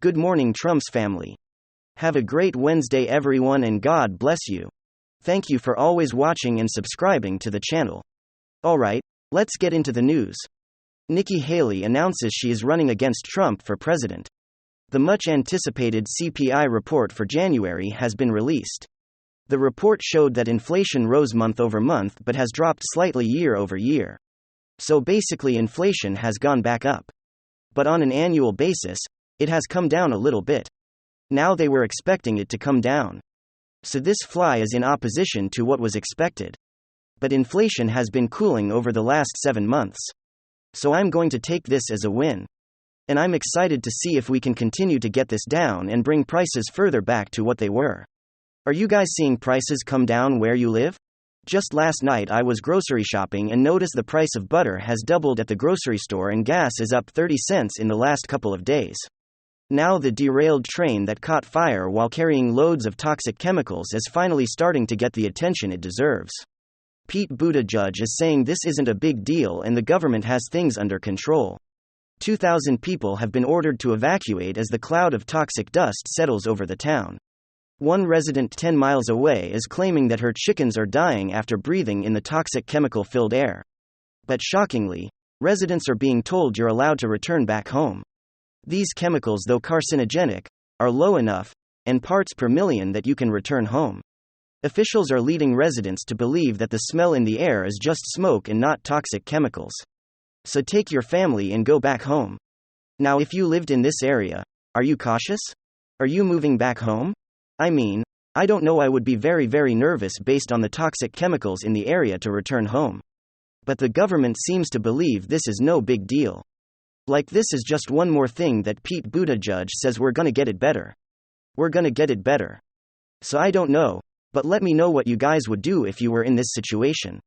Good morning, Trump's family. Have a great Wednesday, everyone, and God bless you. Thank you for always watching and subscribing to the channel. Alright, let's get into the news. Nikki Haley announces she is running against Trump for president. The much anticipated CPI report for January has been released. The report showed that inflation rose month over month but has dropped slightly year over year. So basically, inflation has gone back up. But on an annual basis, it has come down a little bit. Now they were expecting it to come down. So this fly is in opposition to what was expected. But inflation has been cooling over the last 7 months. So I'm going to take this as a win. And I'm excited to see if we can continue to get this down and bring prices further back to what they were. Are you guys seeing prices come down where you live? Just last night I was grocery shopping and noticed the price of butter has doubled at the grocery store and gas is up 30 cents in the last couple of days. Now the derailed train that caught fire while carrying loads of toxic chemicals is finally starting to get the attention it deserves. Pete Buttigieg is saying this isn't a big deal and the government has things under control. 2,000 people have been ordered to evacuate as the cloud of toxic dust settles over the town. One resident 10 miles away is claiming that her chickens are dying after breathing in the toxic chemical-filled air. But shockingly, residents are being told you're allowed to return back home. These chemicals, though carcinogenic, are low enough, and parts per million, that you can return home. Officials are leading residents to believe that the smell in the air is just smoke and not toxic chemicals. So take your family and go back home. Now, if you lived in this area, are you cautious? Are you moving back home? I mean, I don't know, I would be very, very nervous based on the toxic chemicals in the area to return home. But the government seems to believe this is no big deal. Like this is just one more thing that Pete Buttigieg says we're gonna get it better. We're gonna get it better. So I don't know, but let me know what you guys would do if you were in this situation.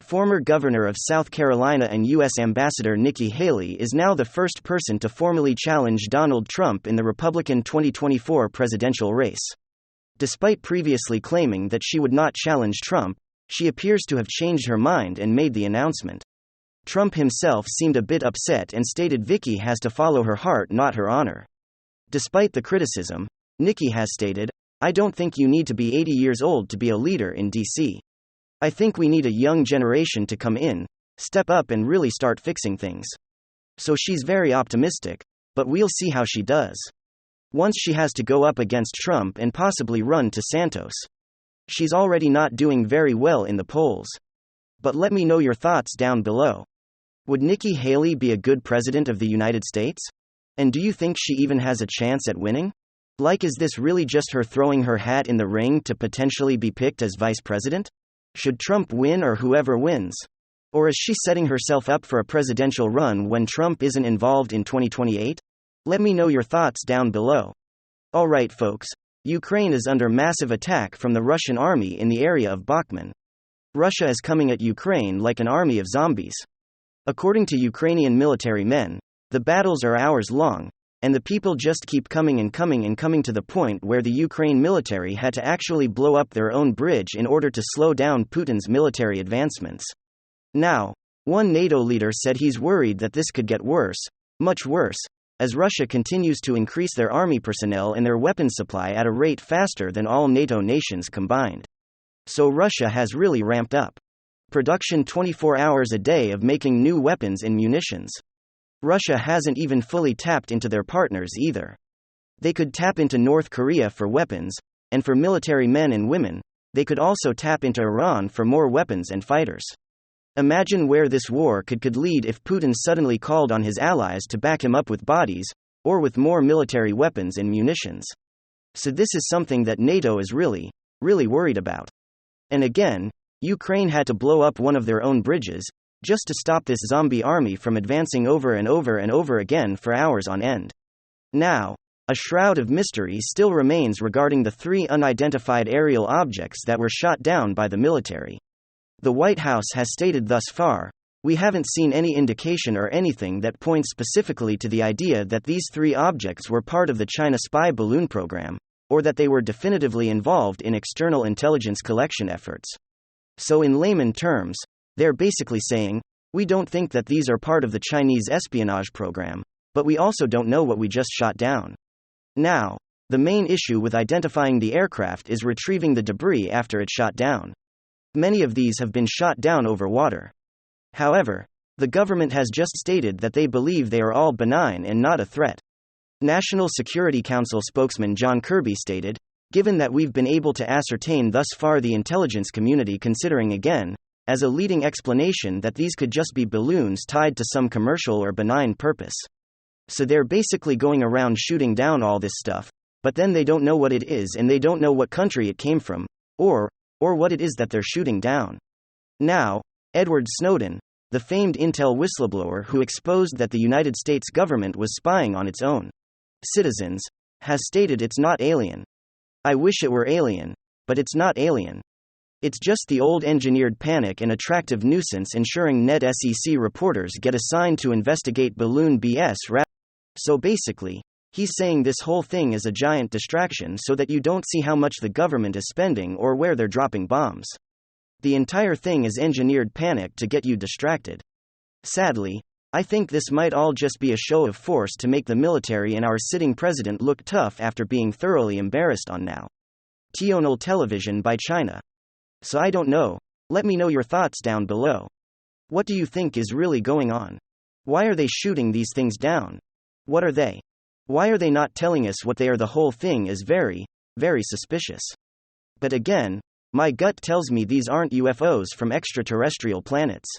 Former governor of South Carolina and U.S. Ambassador Nikki Haley is now the first person to formally challenge Donald Trump in the Republican 2024 presidential race. Despite previously claiming that she would not challenge Trump, she appears to have changed her mind and made the announcement. Trump himself seemed a bit upset and stated Vicky has to follow her heart, not her honor. Despite the criticism, Nikki has stated, "I don't think you need to be 80 years old to be a leader in D.C. I think we need a young generation to come in, step up and really start fixing things." So she's very optimistic, but we'll see how she does. Once she has to go up against Trump and possibly run to Santos. She's already not doing very well in the polls. But let me know your thoughts down below. Would Nikki Haley be a good president of the United States? And do you think she even has a chance at winning? Like, is this really just her throwing her hat in the ring to potentially be picked as vice president? Should Trump win or whoever wins? Or is she setting herself up for a presidential run when Trump isn't involved in 2028? Let me know your thoughts down below. Alright folks, Ukraine is under massive attack from the Russian army in the area of Bakhmut. Russia is coming at Ukraine like an army of zombies. According to Ukrainian military men, the battles are hours long, and the people just keep coming and coming and coming to the point where the Ukraine military had to actually blow up their own bridge in order to slow down Putin's military advancements. Now, one NATO leader said he's worried that this could get worse, much worse, as Russia continues to increase their army personnel and their weapons supply at a rate faster than all NATO nations combined. So Russia has really ramped up production 24 hours a day of making new weapons and munitions. Russia hasn't even fully tapped into their partners either. They could tap into North Korea for weapons, and for military men and women, they could also tap into Iran for more weapons and fighters. Imagine where this war could lead if Putin suddenly called on his allies to back him up with bodies, or with more military weapons and munitions. So this is something that NATO is really, really worried about. And again, Ukraine had to blow up one of their own bridges, just to stop this zombie army from advancing over and over and over again for hours on end. Now, a shroud of mystery still remains regarding the 3 unidentified aerial objects that were shot down by the military. The White House has stated thus far, "We haven't seen any indication or anything that points specifically to the idea that these 3 objects were part of the China spy balloon program, or that they were definitively involved in external intelligence collection efforts." So in layman terms, they're basically saying, "We don't think that these are part of the Chinese espionage program, but we also don't know what we just shot down." Now, the main issue with identifying the aircraft is retrieving the debris after it shot down. Many of these have been shot down over water. However, the government has just stated that they believe they are all benign and not a threat. National Security Council spokesman John Kirby stated, "Given that we've been able to ascertain thus far, the intelligence community considering again, as a leading explanation, that these could just be balloons tied to some commercial or benign purpose. So they're basically going around shooting down all this stuff, but then they don't know what it is and they don't know what country it came from, or what it is that they're shooting down." Now, Edward Snowden, the famed Intel whistleblower who exposed that the United States government was spying on its own citizens, has stated it's not alien. I wish it were alien, but it's not alien. It's just the old engineered panic and attractive nuisance ensuring net SEC reporters get assigned to investigate balloon BS. So basically, he's saying this whole thing is a giant distraction so that you don't see how much the government is spending or where they're dropping bombs. The entire thing is engineered panic to get you distracted. Sadly, I think this might all just be a show of force to make the military and our sitting president look tough after being thoroughly embarrassed on now national television by China. So I don't know, let me know your thoughts down below. What do you think is really going on? Why are they shooting these things down? What are they? Why are they not telling us what they are? The whole thing is very, very suspicious. But again, my gut tells me these aren't UFOs from extraterrestrial planets.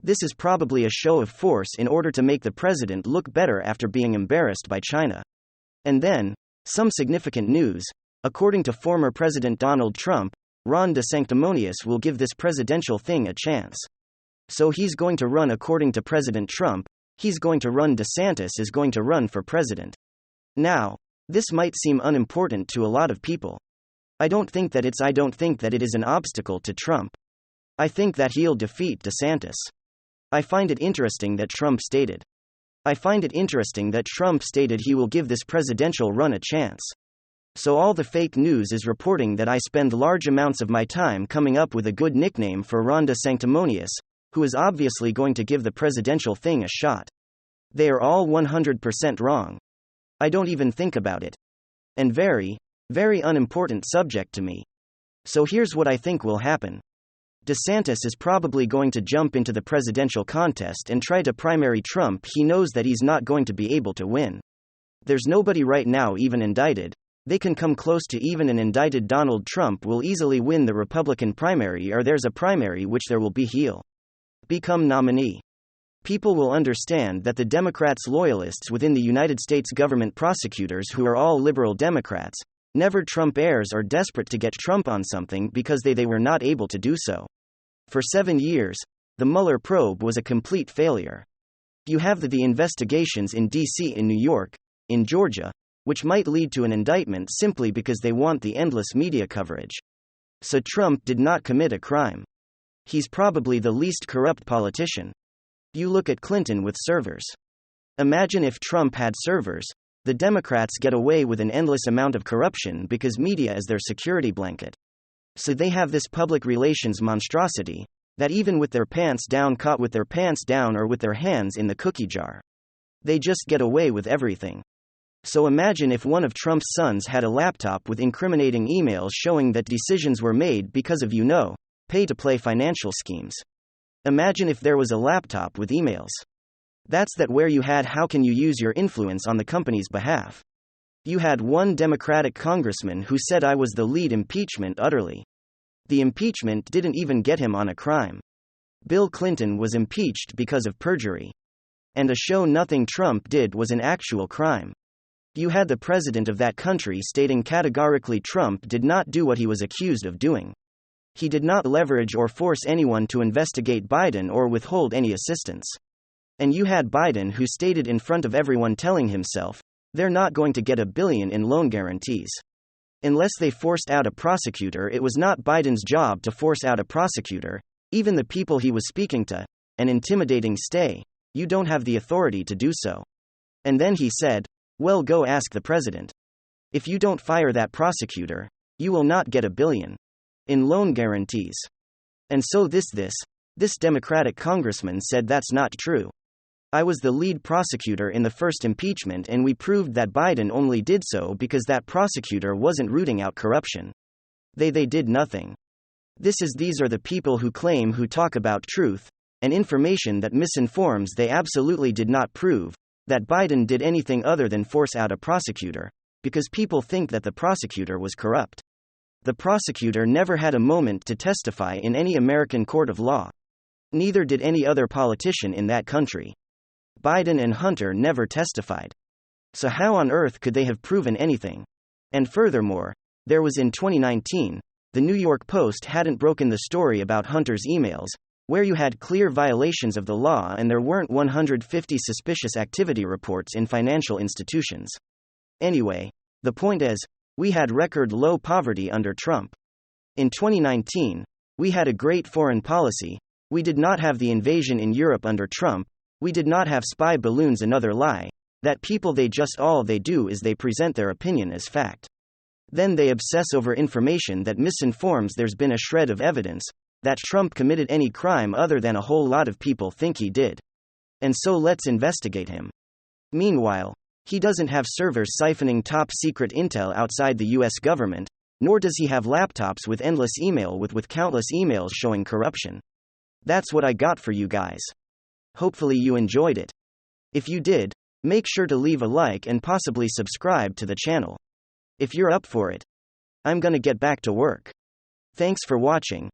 This is probably a show of force in order to make the president look better after being embarrassed by China. And then, some significant news: according to former President Donald Trump, Ron DeSanctimonious will give this presidential thing a chance. So he's going to run. According to President Trump, he's going to run. DeSantis is going to run for president. Now, this might seem unimportant to a lot of people. I don't think that it is an obstacle to Trump. I think that he'll defeat DeSantis. I find it interesting that Trump stated he will give this presidential run a chance. So all the fake news is reporting that I spend large amounts of my time coming up with a good nickname for Ron DeSanctimonious, who is obviously going to give the presidential thing a shot. They are all 100% wrong. I don't even think about it. And very, very unimportant subject to me. So here's what I think will happen. DeSantis is probably going to jump into the presidential contest and try to primary Trump. He knows that he's not going to be able to win. There's nobody right now even indicted. They can come close to even an indicted Donald Trump will easily win the Republican primary, or there's a primary which there will be. He'll become nominee. People will understand that the Democrats' loyalists within the United States government, prosecutors who are all liberal Democrats, never Trump heirs, are desperate to get Trump on something because they were not able to do so. For 7 years, the Mueller probe was a complete failure. You have the investigations in D.C., in New York, in Georgia, which might lead to an indictment simply because they want the endless media coverage. So Trump did not commit a crime. He's probably the least corrupt politician. You look at Clinton with servers. Imagine if Trump had servers. The Democrats get away with an endless amount of corruption because media is their security blanket. So they have this public relations monstrosity, that even with their pants down, caught with their pants down or with their hands in the cookie jar, they just get away with everything. So imagine if one of Trump's sons had a laptop with incriminating emails showing that decisions were made because of pay-to-play financial schemes. Imagine if there was a laptop with emails. That's where you had how can you use your influence on the company's behalf. You had one Democratic congressman who said I was the lead impeachment. Utterly. The impeachment didn't even get him on a crime. Bill Clinton was impeached because of perjury. And a show nothing Trump did was an actual crime. You had the president of that country stating categorically Trump did not do what he was accused of doing. He did not leverage or force anyone to investigate Biden or withhold any assistance. And you had Biden who stated in front of everyone, telling himself, they're not going to get $1 billion in loan guarantees. Unless they forced out a prosecutor. It was not Biden's job to force out a prosecutor, even the people he was speaking to, an intimidating stay. You don't have the authority to do so. And then he said, well, go ask the president. If you don't fire that prosecutor, you will not get $1 billion in loan guarantees. And so this Democratic congressman said that's not true. I was the lead prosecutor in the first impeachment, and we proved that Biden only did so because that prosecutor wasn't rooting out corruption. They did nothing. These are the people who claim, who talk about truth and information that misinforms. They absolutely did not prove that Biden did anything other than force out a prosecutor, because people think that the prosecutor was corrupt. The prosecutor never had a moment to testify in any American court of law. Neither did any other politician in that country. Biden and Hunter never testified. So how on earth could they have proven anything? And furthermore, there was in 2019, the New York Post hadn't broken the story about Hunter's emails, where you had clear violations of the law and there weren't 150 suspicious activity reports in financial institutions. Anyway, the point is, we had record low poverty under Trump. In 2019, we had a great foreign policy. We did not have the invasion in Europe under Trump. We did not have spy balloons. Another lie that people, all they do is they present their opinion as fact. Then they obsess over information that misinforms. There's been a shred of evidence that Trump committed any crime other than a whole lot of people think he did. And so let's investigate him. Meanwhile, he doesn't have servers siphoning top secret intel outside the US government, nor does he have laptops with endless email with countless emails showing corruption. That's what I got for you guys. Hopefully you enjoyed it. If you did, make sure to leave a like and possibly subscribe to the channel. If you're up for it, I'm gonna get back to work. Thanks for watching.